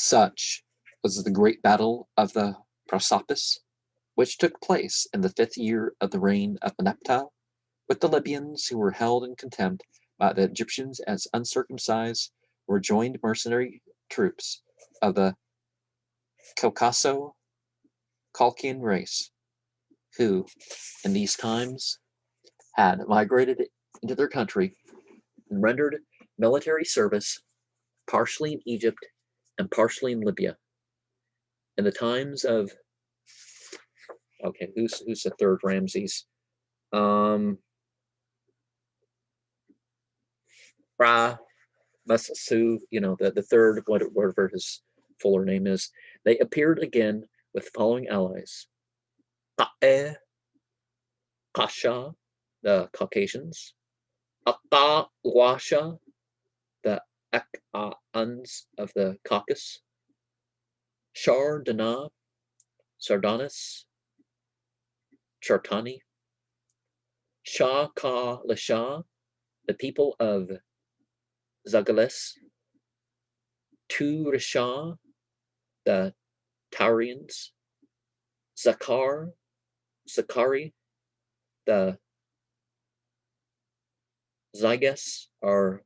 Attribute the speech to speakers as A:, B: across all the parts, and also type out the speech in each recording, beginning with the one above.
A: Such was the great battle of the Prosopis, which took place in the 5th year of the reign of Merneptah, with the Libyans, who were held in contempt by the Egyptians as uncircumcised, were joined mercenary troops of the Caucaso-Colchian race, who, in these times, had migrated into their country and rendered military service partially in Egypt and partially in Libya. In the times of, okay, who's the third Ramses? Ra, Masasu, the third, whatever his fuller name is. They appeared again with the following allies: Ka'e, Kasha, the Caucasians; Akawasha, the Ak'ans of the Caucasus; Shardana, Sardanis, Chartani; Shah-Ka-Lasha, the people of Zagales; Turisha, the Taurians; Zakari, the Zyges, or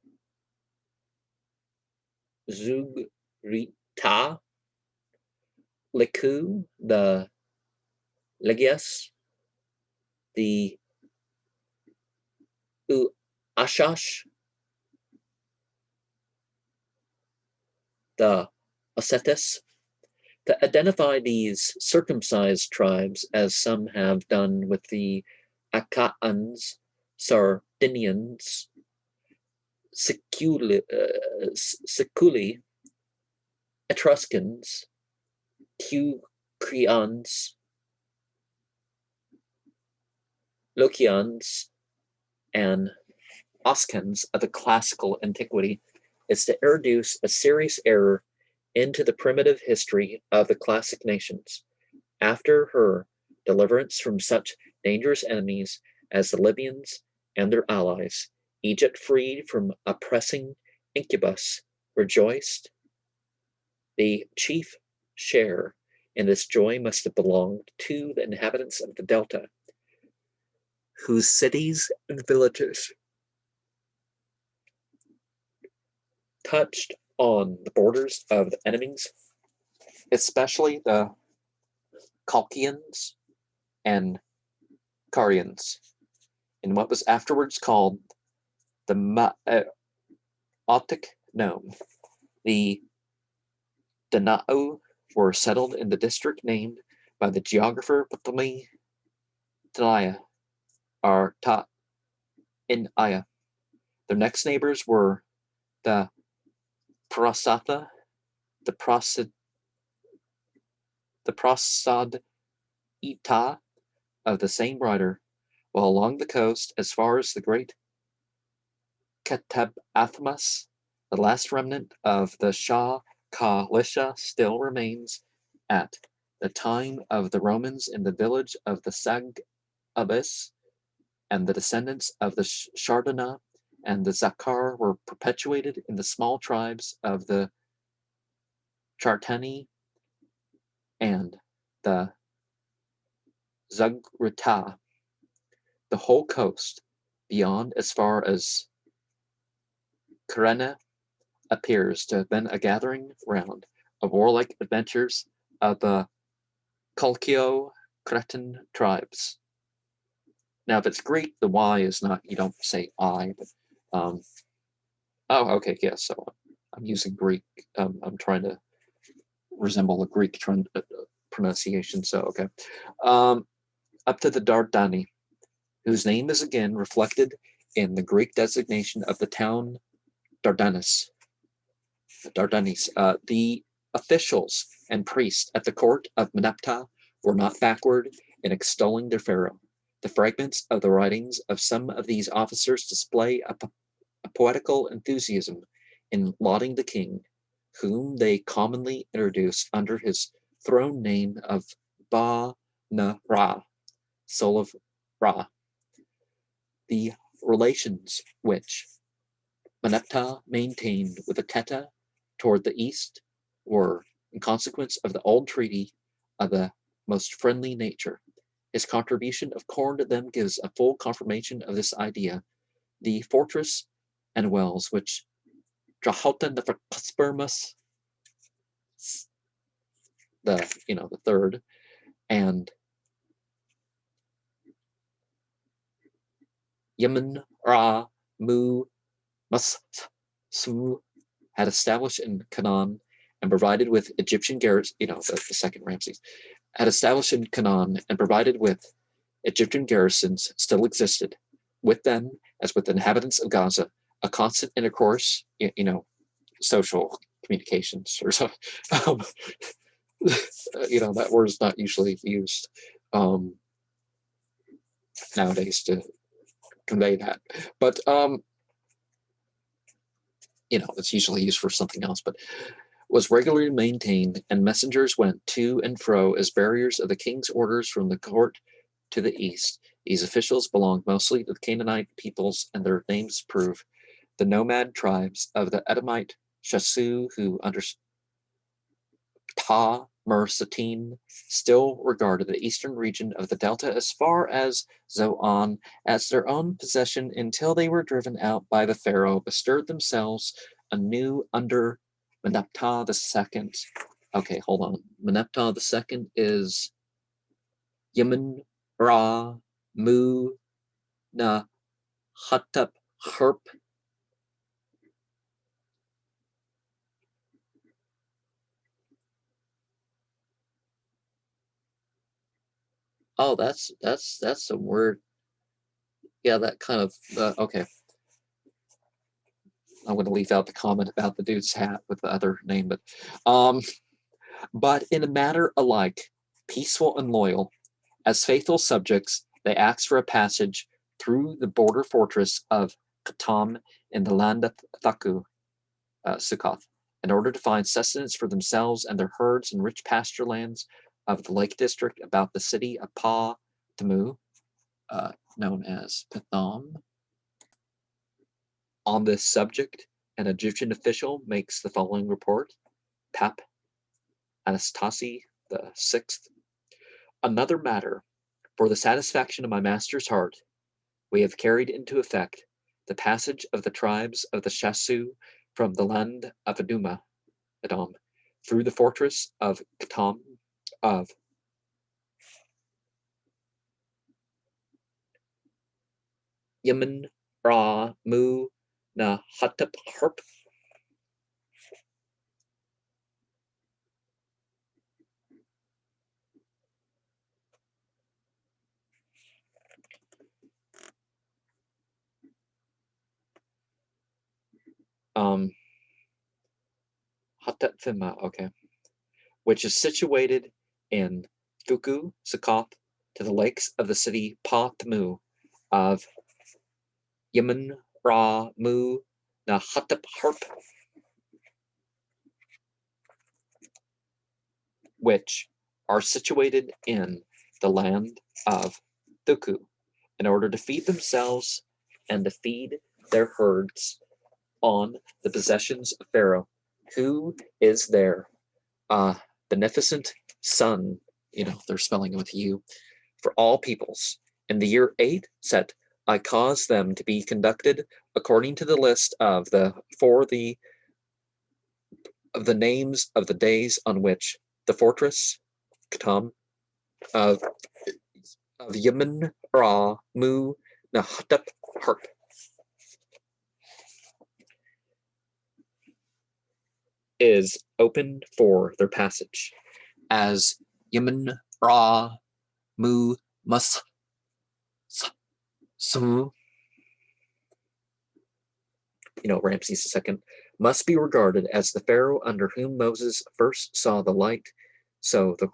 A: Zugrita; Liku, the Legias; the Ashash, the Ossetes. To identify these circumcised tribes, as some have done with the Achaeans, Sardinians, Siculi, Etruscans, Teucrians, Locians, and Oscans of the classical antiquity, is to introduce a serious error into the primitive history of the classic nations. After her deliverance from such dangerous enemies as the Libyans and their allies, Egypt, freed from oppressing incubus, rejoiced. The chief share in this joy must have belonged to the inhabitants of the Delta, whose cities and villages touched on the borders of the enemies, especially the Colchians and Carians, in what was afterwards called the Ma'otic Nome. The Dana'u were settled in the district named by the geographer Ptolemy Tenaya, or Ta in Aya. Their next neighbors were the Prasatha, the Prasadita of the same writer, while along the coast as far as the great Ketabathmas, the last remnant of the Shah Ka-Lisha still remains at the time of the Romans in the village of the Sag-Abis, and the descendants of the Shardana and the Zakar were perpetuated in the small tribes of the Chartani and the Zugrita. The whole coast, beyond as far as Kyrene, appears to have been a gathering round of warlike adventures of the Colchio-Cretan tribes. Now, if it's Greek, the Y is not, you don't say I, but, oh, okay, yeah, so I'm using Greek. I'm trying to resemble a Greek pronunciation, so, okay. Up to the Dardani, whose name is again reflected in the Greek designation of the town Dardanus. Dardanis. The officials and priests at the court of Merneptah were not backward in extolling their pharaoh. The fragments of the writings of some of these officers display a poetical enthusiasm in lauding the king, whom they commonly introduce under his throne name of Ba-na-Ra, soul of Ra. The relations which Merneptah maintained with the Teta toward the east were in consequence of the old treaty of the most friendly nature. His contribution of corn to them gives a full confirmation of this idea. The fortress and wells which Drahouten the Spermus, the third, and Yemen Ra Mu Mas Su had established in Canaan and provided with Egyptian garrisons, the second Ramses, had established in Canaan and provided with Egyptian garrisons still existed. With them, as with the inhabitants of Gaza, a constant intercourse, social communications or something. That word is not usually used nowadays to convey that. But, it's usually used for something else, but was regularly maintained, and messengers went to and fro as bearers of the king's orders from the court to the east. These officials belonged mostly to the Canaanite peoples, and their names prove the nomad tribes of the Edomite Shasu, who under Ta Mer-Satin still regarded the eastern region of the delta as far as Zoan as their own possession until they were driven out by the pharaoh, bestirred themselves anew under Meneptah II. Okay, hold on. Meneptah II is Yemen Ra Mu Na Hatep Herp. Oh, that's some word. Yeah, that kind of okay. I'm going to leave out the comment about the dude's hat with the other name, but in a matter alike peaceful and loyal, as faithful subjects, they asked for a passage through the border fortress of Katam in the land of Thaku, Sukkoth, in order to find sustenance for themselves and their herds in rich pasture lands of the lake district about the city of Pa Tamu, known as Pithom. On this subject, an Egyptian official makes the following report. Pap Anastasi VI. Another matter, for the satisfaction of my master's heart, we have carried into effect the passage of the tribes of the Shasu from the land of Edom, through the fortress of Katam of Yemen Ra Mu Na Hatep Herp. Hatep Fima, okay. Which is situated in Thuku, Sukkoth, to the lakes of the city Pa Tamu of Yemen Ra Mu Na Hatep Herp, which are situated in the land of Thuku, in order to feed themselves and to feed their herds on the possessions of Pharaoh, who is their beneficent son, they're spelling it with U, for all peoples. In the year 8 set, I caused them to be conducted according to the list of the names of the days on which the fortress Katam of Yemen Ra Mu Nahatep Herp is open for their passage, as Yemen Ra Mu Mas Su, Ramses II, must be regarded as the pharaoh under whom Moses first saw the light. So the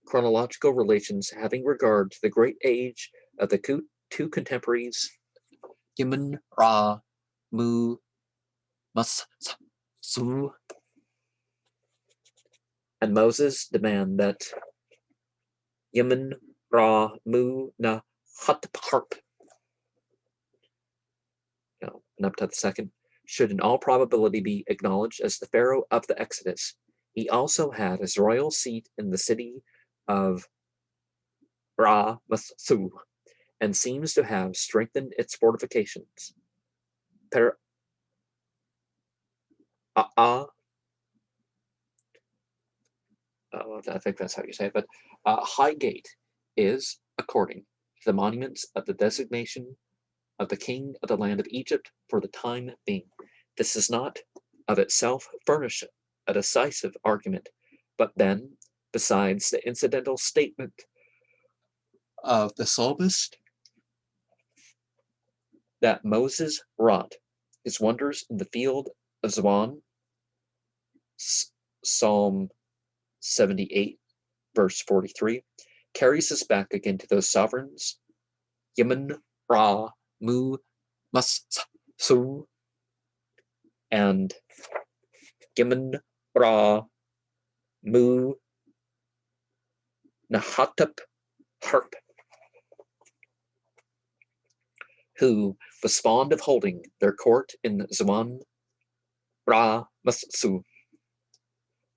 A: chronological relations having regard to the great age of the two contemporaries, Yemen Ra Mu Mas Su and Moses, demand that Yemen Ra Mu Na Hatparp, Meneptah II, should in all probability be acknowledged as the pharaoh of the Exodus. He also had his royal seat in the city of Ra-Masu, and seems to have strengthened its fortifications. Per I think that's how you say it, but High Gate is, according to the monuments, of the designation of the king of the land of Egypt for the time being. This does not of itself furnish a decisive argument, but then, besides the incidental statement of the psalmist that Moses wrought his wonders in the field of Zoan, Psalm 78, verse 43, carries us back again to those sovereigns, Yemen, Ra, Mu, Su, and Yemen, Ra, Mu, Nahatep, Harp, who was fond of holding their court in Zaman, Ra, Masu.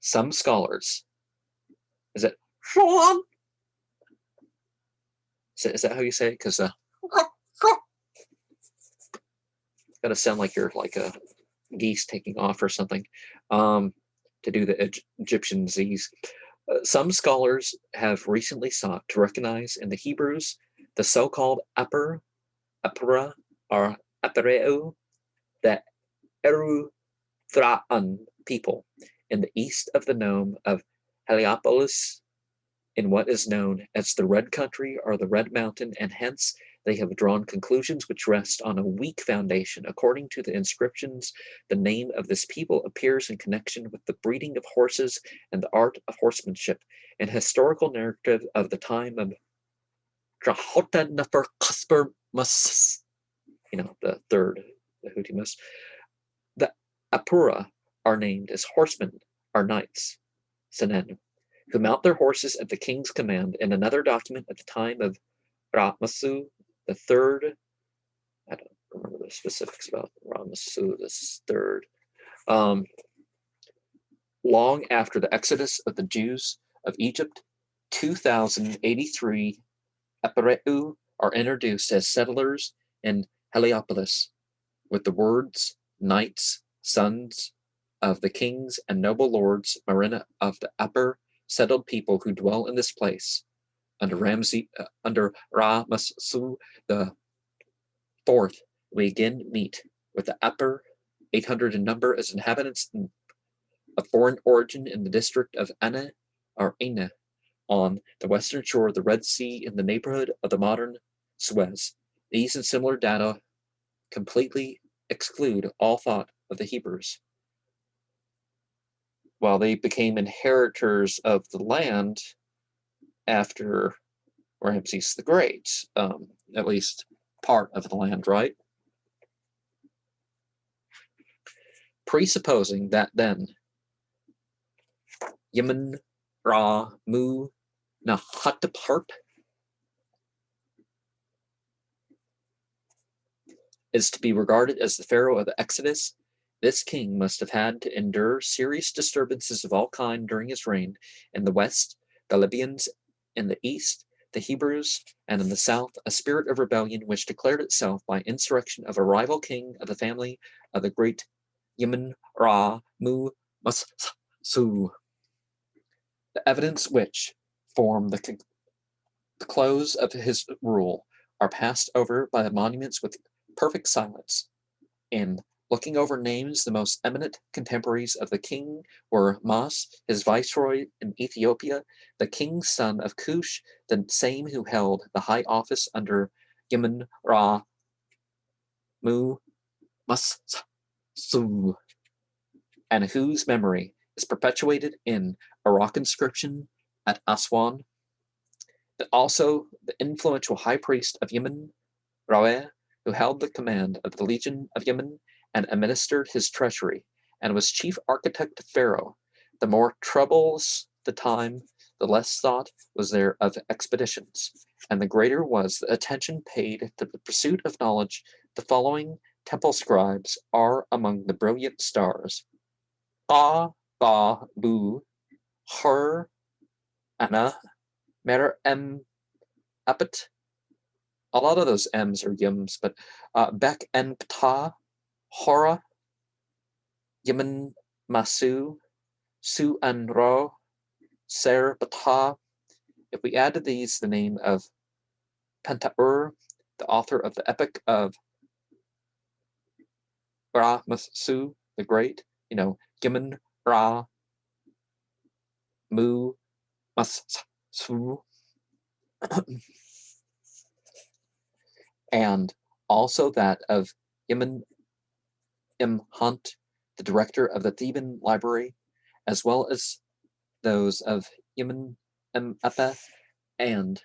A: Some scholars, is it Sean? Is that how you say it? Because gotta sound like you're like a geese taking off or something, to do the Egyptian Z's. Some scholars have recently sought to recognize in the Hebrews the so-called Apura, or Apereu, the Erythraean people in the east of the nome of Heliopolis, in what is known as the Red Country or the Red Mountain, and hence they have drawn conclusions which rest on a weak foundation. According to the inscriptions, the name of this people appears in connection with the breeding of horses and the art of horsemanship. An historical narrative of the time of Neferkaspermus, the third, the Hutimus, the Apura are named as horsemen or knights, Senen, who mount their horses at the king's command. In another document at the time of Ramasu the third, I don't remember the specifics about Ramasu the third, long after the exodus of the Jews of Egypt, 2,083 Apereu are introduced as settlers in Heliopolis, with the words knights, sons of the kings and noble lords, Marina of the upper settled people who dwell in this place. Under Ra-Masu the fourth, we again meet with the upper 800 in number as inhabitants of foreign origin in the district of Ana or Ina, on the western shore of the Red Sea in the neighborhood of the modern Suez. These and similar data completely exclude all thought of the Hebrews. While they became inheritors of the land after Ramses the Great, at least part of the land, right? Presupposing that then Yemen, Ra, Mu, Nahatep is to be regarded as the pharaoh of the Exodus, this king must have had to endure serious disturbances of all kind during his reign. In the west, the Libyans; in the east, the Hebrews; and in the south, a spirit of rebellion which declared itself by insurrection of a rival king of the family of the great Yemen, Ra, Mu, Masu. The evidence which form the close of his rule are passed over by the monuments with perfect silence. In looking over names, the most eminent contemporaries of the king were Mas, his viceroy in Ethiopia, the king's son of Cush, the same who held the high office under Yemen, Ra, Mu, Masu, and whose memory is perpetuated in a rock inscription at Aswan, but also the influential high priest of Yemen, Raweh, who held the command of the Legion of Yemen and administered his treasury, and was chief architect of Pharaoh. The more troublous the time, the less thought was there of expeditions, and the greater was the attention paid to the pursuit of knowledge. The following temple scribes are among the brilliant stars: Ba, Ba, Bu, Her, Anna, Mer em Apet. A lot of those M's are Yums, but Bek en Ptah, Hora, Yemen Masu, Su an Ro, Ser Ptah. If we add to these the name of Pentaur, the author of the Epic of Ra Masu the Great, Yemen Ra Mu Masu, and also that of Yemen M. Hunt, the director of the Theban Library, as well as those of Yemen M. Appa and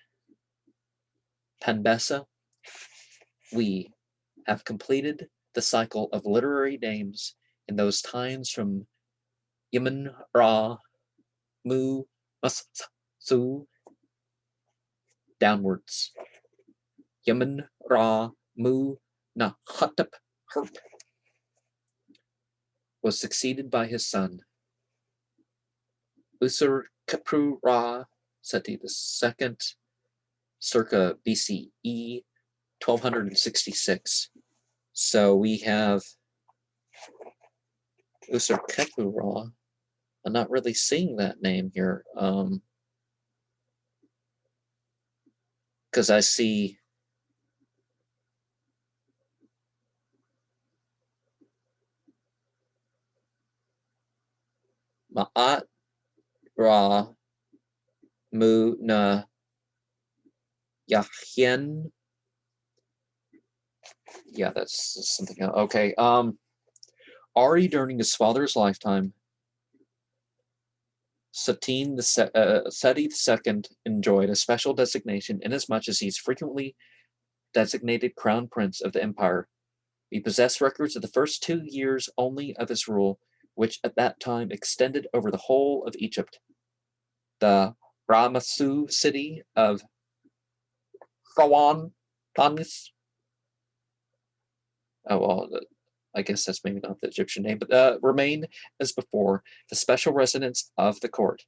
A: Panbessa, we have completed the cycle of literary names in those times from Yemen Ra Mu Masu downwards. Yemen Ra Mu Na Hatep Herp was succeeded by his son Usur Kepru Ra Seti II, circa BCE 1266. So we have Usur Kepru Ra. I'm not really seeing that name here, because I see Ma'at Ra Mu Na Yahyen. Yeah, that's something else. Okay. Already during his father's lifetime, Seti II enjoyed a special designation inasmuch as he's frequently designated crown prince of the empire. We possess records of the first 2 years only of his rule, which at that time extended over the whole of Egypt. The Ramasu city of Rawan, Tanis. Oh, well, I guess that's maybe not the Egyptian name, but remained as before the special residence of the court.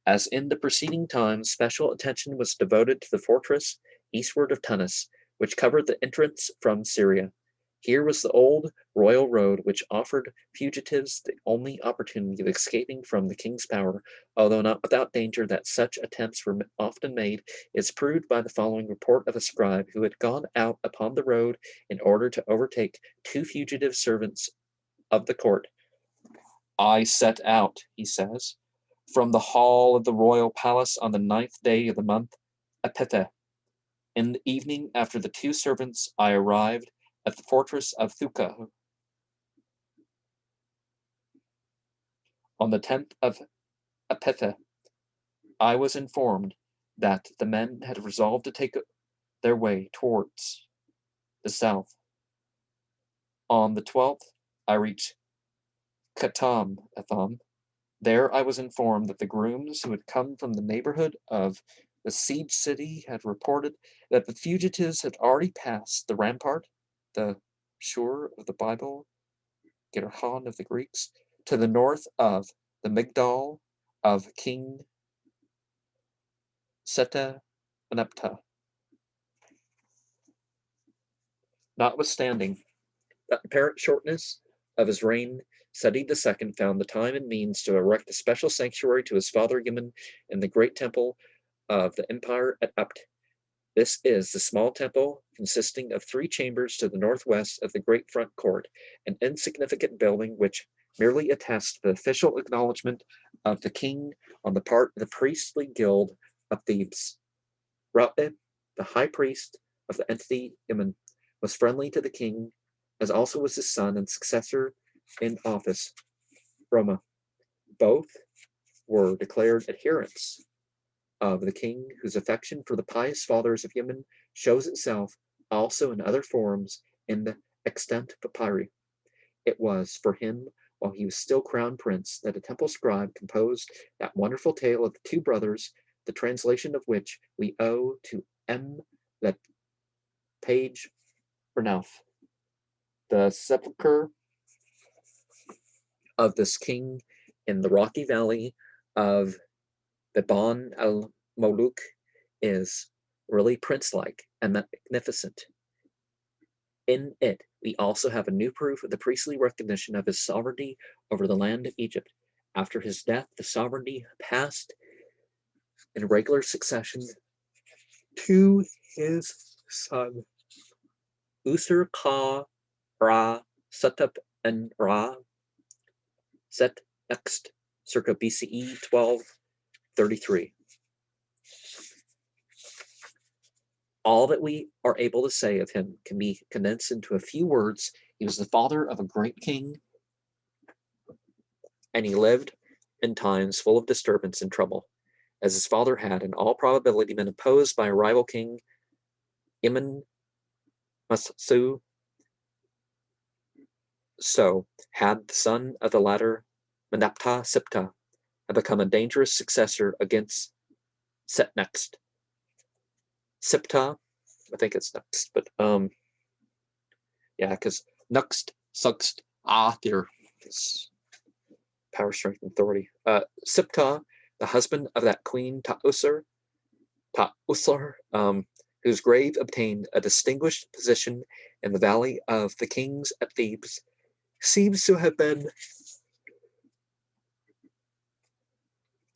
A: As in the preceding times, special attention was devoted to the fortress eastward of Tunis, which covered the entrance from Syria. Here was the old royal road, which offered fugitives the only opportunity of escaping from the king's power, although not without danger that such attempts were often made, is proved by the following report of a scribe who had gone out upon the road in order to overtake 2 fugitive servants of the court. I set out, he says, from the hall of the royal palace on the 9th day of the month, Apitha. In the evening, after the 2 servants, I arrived at the fortress of Thuka. On the 10th of Apitha, I was informed that the men had resolved to take their way towards the south. On the 12th, I reached Atham. There I was informed that the grooms who had come from the neighborhood of the siege city had reported that the fugitives had already passed the rampart, the shore of the Bible, Gerhan of the Greeks, to the north of the Migdal of King Seta Anepta. Notwithstanding the apparent shortness of his reign, Seti II found the time and means to erect a special sanctuary to his father Yemen in the great temple of the empire at Apt. This is the small temple consisting of 3 chambers to the northwest of the great front court, an insignificant building which merely attests to the official acknowledgement of the king on the part of the priestly guild of Thebes. Ra'e, the high priest of the entity Yemen, was friendly to the king, as also was his son and successor in office, Roma. Both were declared adherents of the king, whose affection for the pious fathers of Yemen shows itself also in other forms in the extant papyri. It was for him, while he was still crown prince, that a temple scribe composed that wonderful tale of the 2 brothers, the translation of which we owe to M. Le Page Bernauf. The sepulchre of this king in the rocky valley of Biban al-Moluk is really prince-like and magnificent. In it, we also have a new proof of the priestly recognition of his sovereignty over the land of Egypt. After his death, the sovereignty passed in regular succession to his son, Usur Ka Ra Setup and Ra Set Next, circa BCE 1233. All that we are able to say of him can be condensed into a few words. He was the father of a great king, and he lived in times full of disturbance and trouble, as his father had in all probability been opposed by a rival king, Iman Masu. So had the son of the latter, Menapta Sipta, had become a dangerous successor against Setnext. Sipta, I think it's next, but yeah, because Nuxt, Suxt, there is power, strength, and authority. Sipta, the husband of that queen Ta'usur, whose grave obtained a distinguished position in the valley of the kings at Thebes, seems to have been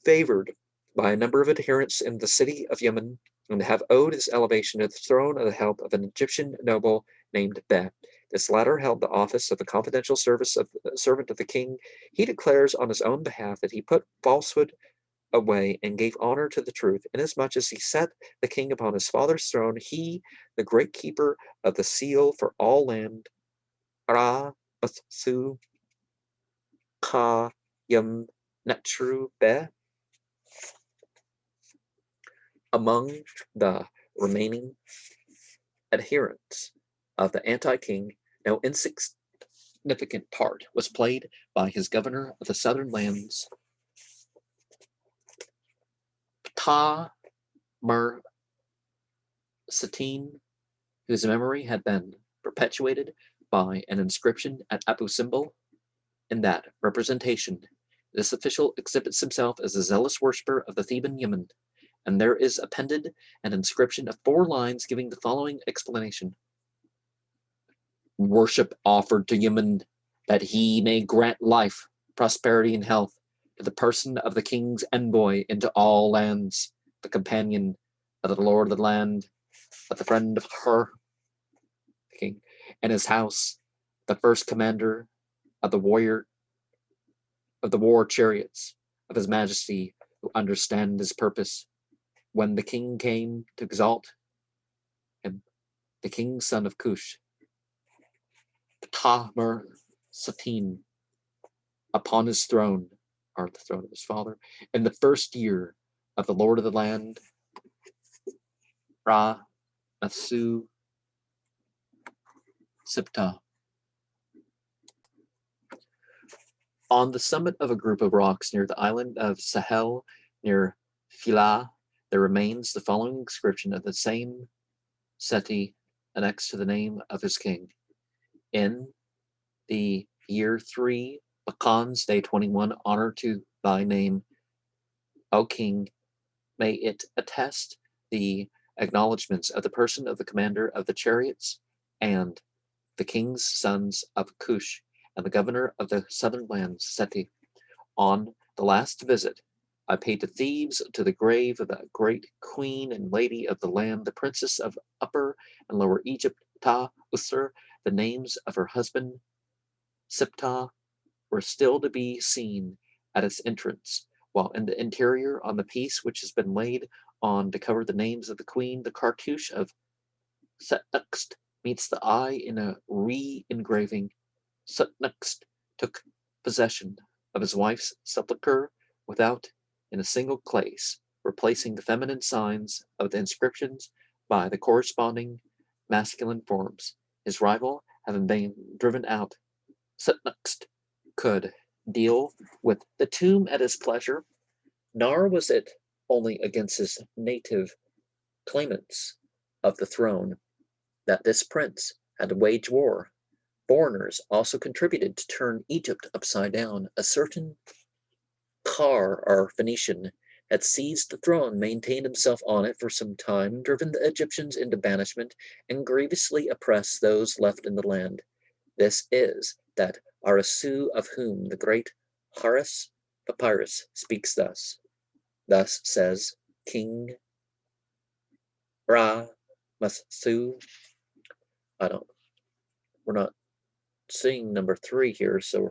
A: favored by a number of adherents in the city of Yemen, and to have owed his elevation to the throne of the help of an Egyptian noble named Beh. This latter held the office of the confidential servant of the king. He declares on his own behalf that he put falsehood away and gave honor to the truth, inasmuch as he set the king upon his father's throne, he, the great keeper of the seal for all land, Ra Batsu Ka Yam Netru Beh. Among the remaining adherents of the anti-king, no insignificant part was played by his governor of the southern lands, Ptah Mer Satine, whose memory had been perpetuated by an inscription at Abu Simbel. In that representation, this official exhibits himself as a zealous worshipper of the Theban Yemen, and there is appended an inscription of 4 lines giving the following explanation. Worship offered to Yemen, that he may grant life, prosperity, and health to the person of the king's envoy into all lands, the companion of the lord of the land, of the friend of her, the king, and his house, the first commander of the war chariots of his majesty, who understand his purpose. When the king came to exalt him, the king's son of Cush, Ptah Satin, upon his throne, or the throne of his father, in the first year of the lord of the land, Ra Asu Siptah. On the summit of a group of rocks near the island of Sahel, near Philah, there remains the following inscription of the same Seti annexed to the name of his king. In the year 3, Bakan's day 21, honor to thy name, O king, may it attest the acknowledgments of the person of the commander of the chariots and the king's sons of Cush and the governor of the southern lands, Seti. On the last visit I paid to Thebes, to the grave of the great queen and lady of the land, the princess of Upper and Lower Egypt, Ta Usur. The names of her husband, Siptah, were still to be seen at its entrance, while in the interior, on the piece which has been laid on to cover the names of the queen, the cartouche of Setnext meets the eye in a re-engraving. Setnext took possession of his wife's sepulchre without in a single place, replacing the feminine signs of the inscriptions by the corresponding masculine forms. His rival having been driven out, Setnext could deal with the tomb at his pleasure, nor was it only against his native claimants of the throne that this prince had to wage war. Foreigners also contributed to turn Egypt upside down. A certain Car, or Phoenician, had seized the throne, maintained himself on it for some time, driven the Egyptians into banishment, and grievously oppressed those left in the land. This is that Arasu of whom the great Horus Papyrus speaks thus. Thus says King Ra Masu. We're not seeing number 3 here, so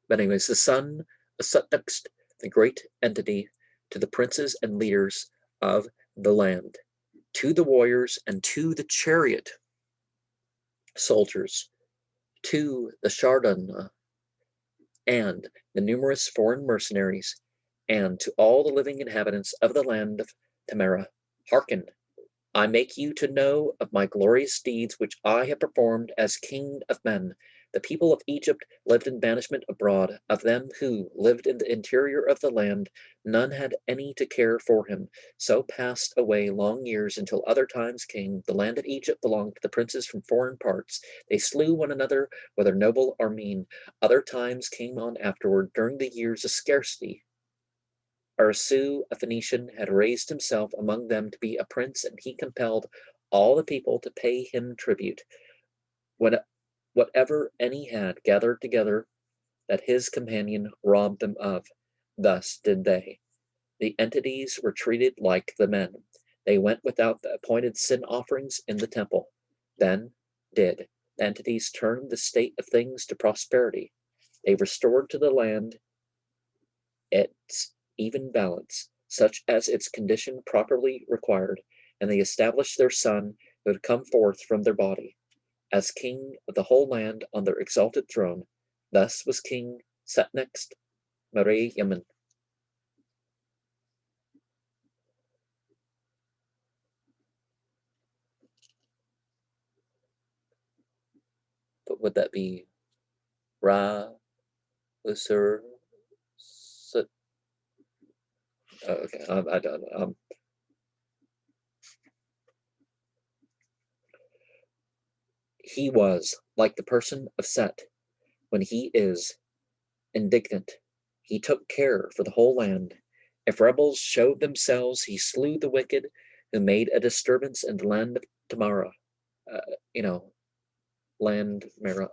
A: but anyways, the son of Sutnext, the great entity, to the princes and leaders of the land, to the warriors and to the chariot soldiers, to the Shardana and the numerous foreign mercenaries, and to all the living inhabitants of the land of Tamara, hearken. I make you to know of my glorious deeds which I have performed as king of men. The people of Egypt lived in banishment abroad. Of them who lived in the interior of the land, none had any to care for him. So passed away long years until other times came. The land of Egypt belonged to the princes from foreign parts. They slew one another, whether noble or mean. Other times came on afterward, during the years of scarcity. Arasu, a Phoenician, had raised himself among them to be a prince, and he compelled all the people to pay him tribute. Whatever any had gathered together, that his companion robbed them of. Thus did they. The entities were treated like the men. They went without the appointed sin offerings in the temple. Then did the entities turn the state of things to prosperity. They restored to the land its even balance, such as its condition properly required, and they established their son who had come forth from their body, as king of the whole land on their exalted throne. Thus was King Setnext Mare Yemen. But would that be Ra Usur Sut? Oh, okay, I don't know. He was like the person of Set when he is indignant. He took care for the whole land. If rebels showed themselves, he slew the wicked who made a disturbance in the land of Tamara. Land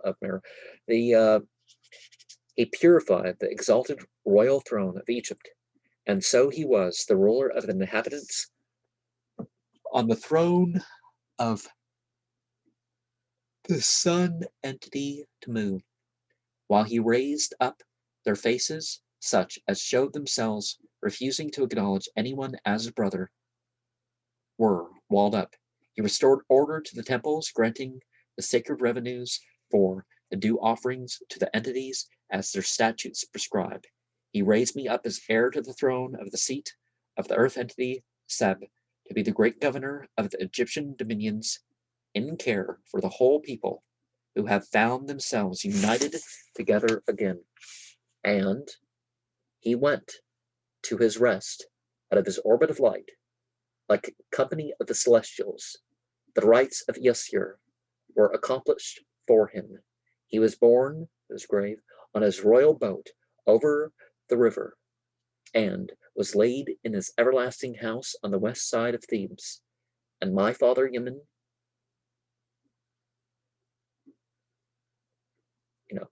A: of Mara. He purified the exalted royal throne of Egypt, and so he was the ruler of the inhabitants on the throne of the sun entity Tamu, while he raised up their faces, such as showed themselves, refusing to acknowledge anyone as a brother, were walled up. He restored order to the temples, granting the sacred revenues for the due offerings to the entities as their statutes prescribe. He raised me up as heir to the throne of the seat of the earth entity Seb, to be the great governor of the Egyptian dominions, in care for the whole people who have found themselves united together again. And he went to his rest out of his orbit of light, like company of the celestials. The rites of Yasir were accomplished for him. He was born, his grave, on his royal boat over the river, and was laid in his everlasting house on the west side of Thebes. And my father Yemen,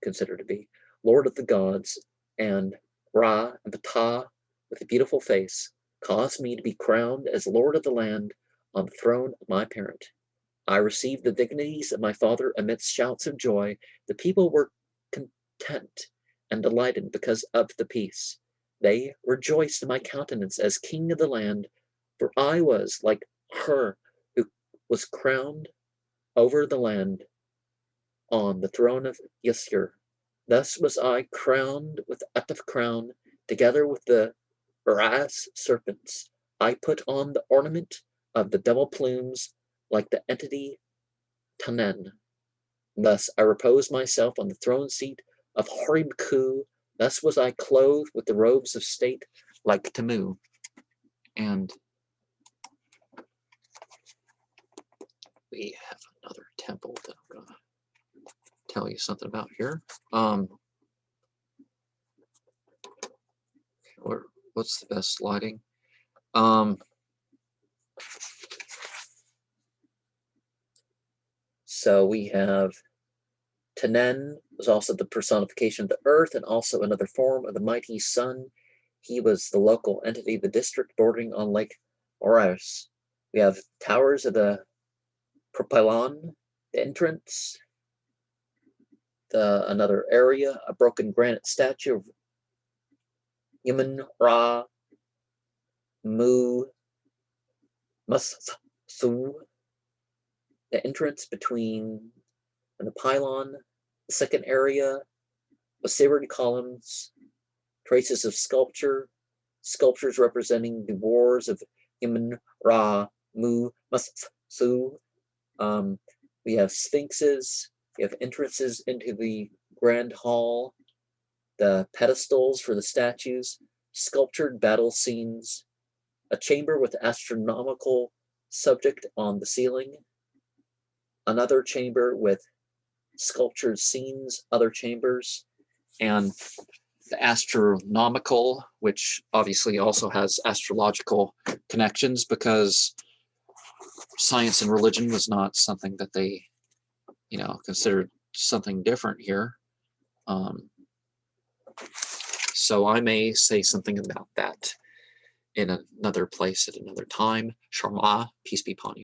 A: considered to be Lord of the gods, and Ra and Ptah with a beautiful face, caused me to be crowned as Lord of the land on the throne of my parent. I received the dignities of my father amidst shouts of joy. The people were content and delighted because of the peace. They rejoiced in my countenance as king of the land, for I was like her who was crowned over the land on the throne of Yasir. Thus was I crowned with the Ataf crown, together with the brass serpents. I put on the ornament of the double plumes, like the entity Tanen. Thus I reposed myself on the throne seat of Horib Ku. Thus was I clothed with the robes of state, like Tamu. And we have another temple that I'm going to tell you something about here. what's the best lighting? So we have Tenen was also the personification of the earth and also another form of the mighty sun. He was the local entity of the district bordering on Lake Oros. We have towers of the propylon, the entrance, another area, a broken granite statue of Yamun Ra Mu Masu, the entrance between and the pylon, the second area, serried columns, traces of sculpture, sculptures representing the wars of Yamun Ra Mu Masu. We have sphinxes, we have entrances into the grand hall, the pedestals for the statues, sculptured battle scenes, a chamber with astronomical subject on the ceiling, another chamber with sculptured scenes, other chambers, and the astronomical, which obviously also has astrological connections because science and religion was not something that they, considered something different here. So I may say something about that in another place at another time. Sharma, peace be upon you.